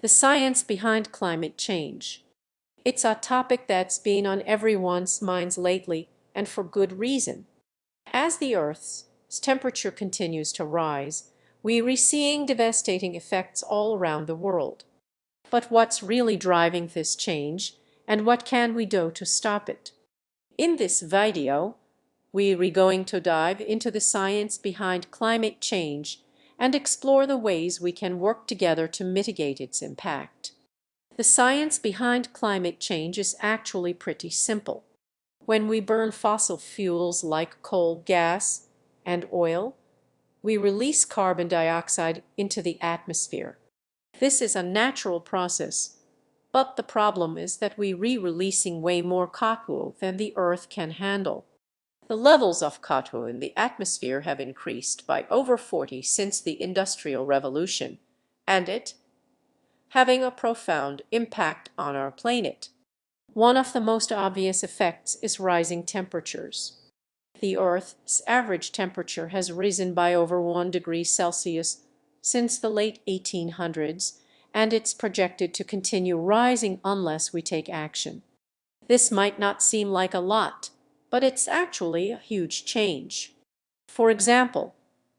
The science behind climate change. It's a topic that's been on everyone's minds lately, and for good reason. As the Earth's temperature continues to rise, we're seeing devastating effects all around the world. But what's really driving this change, and what can we do to stop it? In this video, we're going to dive into the science behind climate change and explore the ways we can work together to mitigate its impact. The science behind climate change is actually pretty simple. When we burn fossil fuels like coal, gas, and oil, we release carbon dioxide into the atmosphere. This is a natural process, but the problem is that we're releasing way more CO2 than the Earth can handle. The levels of CO2 in the atmosphere have increased by over 40 since the Industrial Revolution, and it having a profound impact on our planet. One of the most obvious effects is rising temperatures. The Earth's average temperature has risen by over 1 degree Celsius since the late 1800s, and it's projected to continue rising unless we take action. This might not seem like a lot, but it's actually a huge change. For example,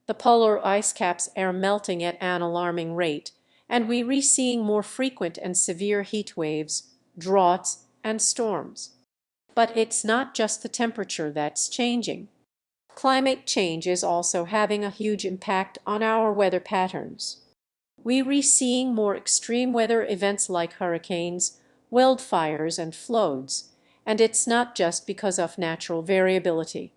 the polar ice caps are melting at an alarming rate, and we're seeing more frequent and severe heat waves, droughts, and storms. But it's not just the temperature that's changing. Climate change is also having a huge impact on our weather patterns. We're seeing more extreme weather events like hurricanes, wildfires, and floods, and it's not just because of natural variability.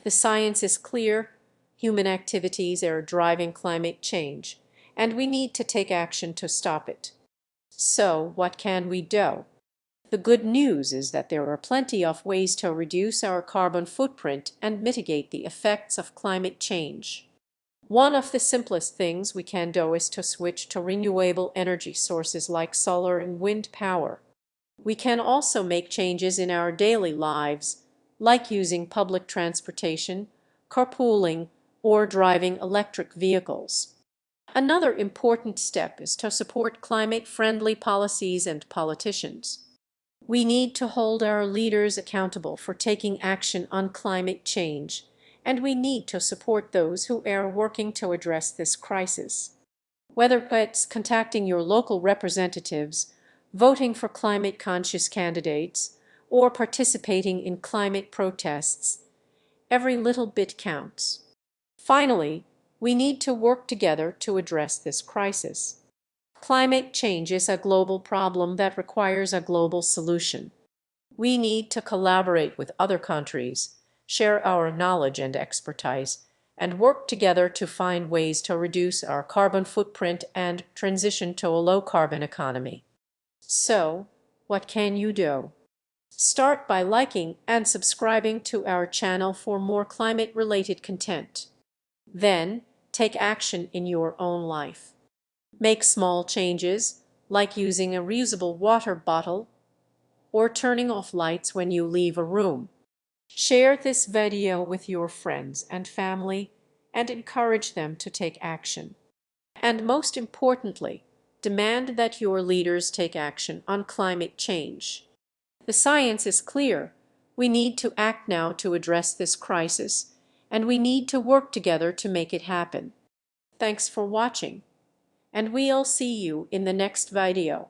The science is clear: human activities are driving climate change, and we need to take action to stop it. So, what can we do? The good news is that there are plenty of ways to reduce our carbon footprint and mitigate the effects of climate change. One of the simplest things we can do is to switch to renewable energy sources like solar and wind power. We can also make changes in our daily lives, like using public transportation, carpooling, or driving electric vehicles. Another important step is to support climate-friendly policies and politicians. We need to hold our leaders accountable for taking action on climate change, and we need to support those who are working to address this crisis. Whether it's contacting your local representatives, voting for climate-conscious candidates, or participating in climate protests, every little bit counts. Finally, we need to work together to address this crisis. Climate change is a global problem that requires a global solution. We need to collaborate with other countries, share our knowledge and expertise, and work together to find ways to reduce our carbon footprint and transition to a low-carbon economy. So, what can you do? Start by liking and subscribing to our channel for more climate-related content. Then, take action in your own life. Make small changes, like using a reusable water bottle or turning off lights when you leave a room. Share this video with your friends and family and encourage them to take action. And most importantly, demand that your leaders take action on climate change. The science is clear. We need to act now to address this crisis, and we need to work together to make it happen. Thanks for watching, and we'll see you in the next video.